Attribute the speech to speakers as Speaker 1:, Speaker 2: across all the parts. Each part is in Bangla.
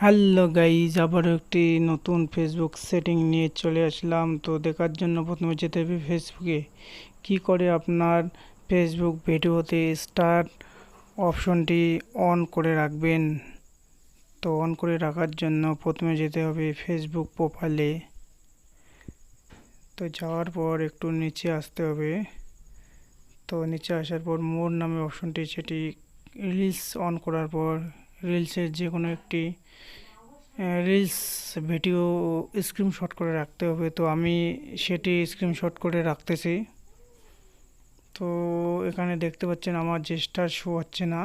Speaker 1: হ্যালো গাইজ, আবারও একটি নতুন ফেসবুক সেটিং নিয়ে চলে আসলাম। তো দেখার জন্য প্রথমে যেতে হবে ফেসবুকে। কি করে আপনার ফেসবুক ভিডিওতে স্টার্ট অপশনটি অন করে রাখবেন। তো অন করে রাখার জন্য প্রথমে যেতে হবে ফেসবুক প্রোফাইলে। তো যাওয়ার পর একটু নিচে আসতে হবে। তো নিচে আসার পর মোর নামে অপশনটি, সেটি রিলস অন করার পর রিলসের যে কোনো একটি রিলস ভিডিও স্ক্রিনশট করে রাখতে হবে। তো আমি সেটি স্ক্রিনশট করে রাখতেছি। তো এখানে দেখতে পাচ্ছেন আমার যে স্টার শো হচ্ছে না।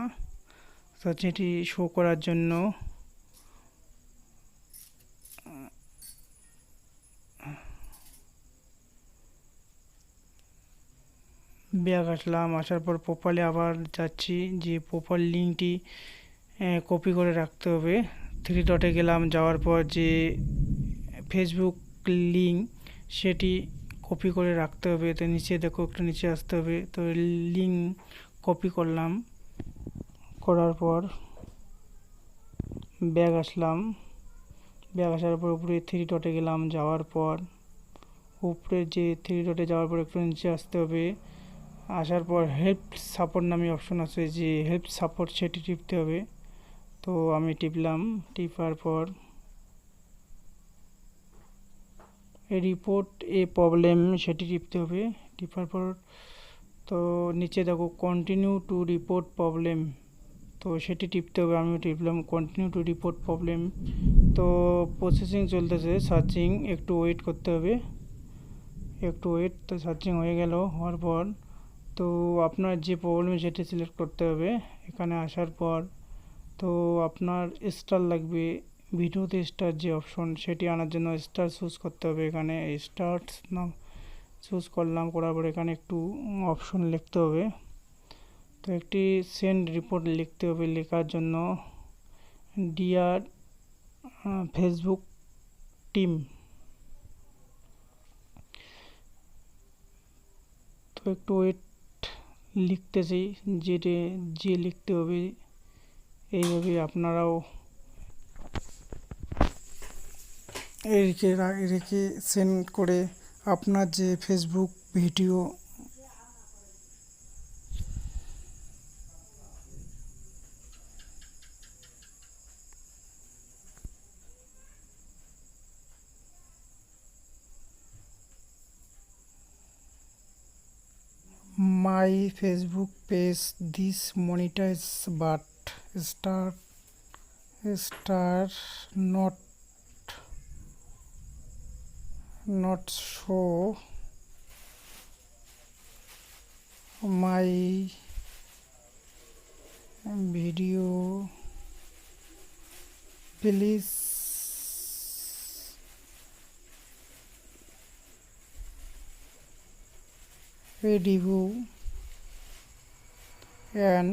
Speaker 1: তো যেটি শো করার জন্য ব্যাক আসলাম। আসার পর প্রোফাইলে আবার যাচ্ছি, যে প্রোফাইল লিঙ্কটি কপি করে রাখতে হবে। থ্রি ডটে গেলাম, যাওয়ার পর যে ফেসবুক লিঙ্ক সেটি কপি করে রাখতে হবে। তো নিচে দেখো, একটু নিচে আসতে হবে। তো লিঙ্ক কপি করলাম, করার পর ব্যাক আসলাম। ব্যাক আসার পর উপরে থ্রি ডটে গেলাম, যাওয়ার পর উপরে যে থ্রি ডটে যাওয়ার পর একটু নিচে আসতে হবে। আসার পর হেল্প সাপোর্ট নামে অপশন আছে, যে হেল্প সাপোর্ট সেটি টিপতে হবে। তো আমি টিপলাম। টিপার পর রিপোর্ট এ প্রবলেম সেটি টিপতে হবে। টিপার পর তো নিচে দেখো কন্টিনিউ টু রিপোর্ট প্রবলেম, তো সেটি টিপতে হবে। আমিও টিপলাম কন্টিনিউ টু রিপোর্ট প্রবলেম। তো প্রসেসিং চলতেছে, সার্চিং, একটু ওয়েট করতে হবে, একটু ওয়েট। তো সার্চিং হয়ে গেল। হওয়ার পর তো আপনার যে প্রবলেম সেটি সিলেক্ট করতে হবে। এখানে আসার পর তো আপনার স্টার লাগবে, ভিডিওতে স্টার যে অপশন সেটি আনার জন্য স্টার চুজ করতে হবে। এখানে স্টার নাম চুজ করলাম, করার পর এখানে একটু অপশন লিখতে হবে। তো একটি সেন্ড রিপোর্ট লিখতে হবে। লেখার জন্য ডিয়ার ফেসবুক টিম, তো একটু ওয়েট, লিখতেছি, যে লিখতে হবে। এইভাবে আপনারাও রেখে সেন্ড করে আপনার যে Facebook video my Facebook page this monetize but star not show my video, please review and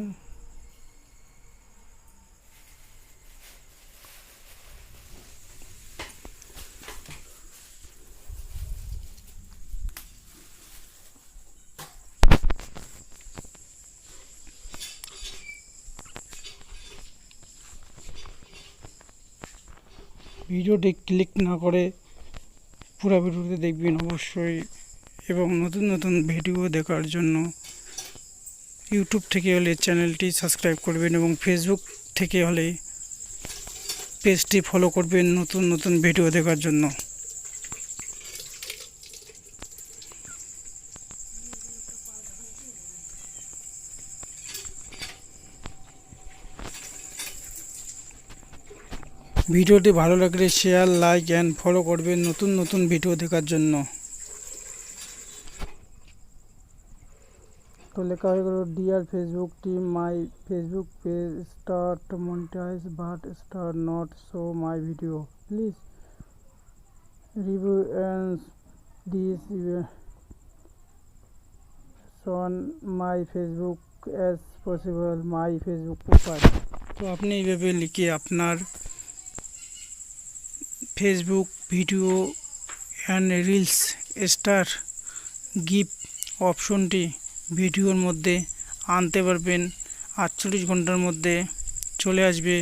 Speaker 1: ভিডিওটি ক্লিক না করে পুরো ভিডিওতে দেখবেন অবশ্যই। এবং নতুন নতুন ভিডিও দেখার জন্য ইউটিউব থেকে হলে চ্যানেলটি সাবস্ক্রাইব করবেন এবং ফেসবুক থেকে হলে পেজটি ফলো করবেন নতুন নতুন ভিডিও দেখার জন্য। ভিডিওটি ভালো লাগলে শেয়ার, লাইক অ্যান্ড ফলো করবেন নতুন নতুন ভিডিও দেখার জন্য। তো লেখা হয়ে গেল, dear Facebook team, my Facebook page start monetize but star not show my video, please review and this on my Facebook as possible my Facebook profile. তো আপনি এইভাবে লিখে আপনার Facebook video and reels star gift অপশনটি ভিডিওর মধ্যে আনতে পারবেন। 48 ঘন্টার মধ্যে চলে আসবে।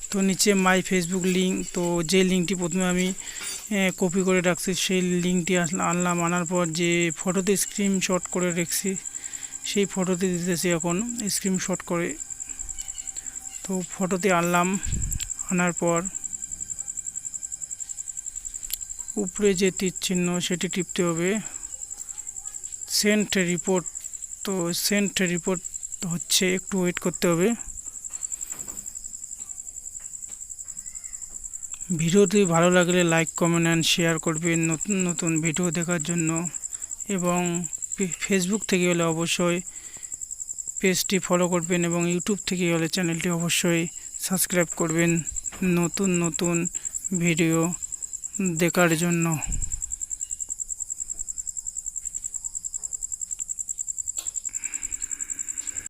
Speaker 1: তো নিচে মাই ফেসবুক লিঙ্ক, তো যে লিঙ্কটি প্রথমে আমি কপি করে রাখছি সেই লিঙ্কটি আনলাম। আনার পর যে ফটোতে স্ক্রিনশট করে রেখেছি সেই ফটোতে দিতেছি এখন স্ক্রিনশট করে। তো ফটোতে আনলাম, আনার পর উপরে যে তীর চিহ্ন সেটি টিপতে হবে, সেন্ট রিপোর্ট। তো সেন্ট রিপোর্ট হচ্ছে, একটু ওয়েট করতে হবে। ভিডিওটি ভালো লাগলে লাইক, কমেন্ট অ্যান্ড শেয়ার করবেন নতুন নতুন ভিডিও দেখার জন্য, এবং ফেসবুক থেকে হলে অবশ্যই পেজটি ফলো করবেন, এবং ইউটিউব থেকে হলে চ্যানেলটি অবশ্যই সাবস্ক্রাইব করবেন নতুন নতুন ভিডিও দেখার জন্য।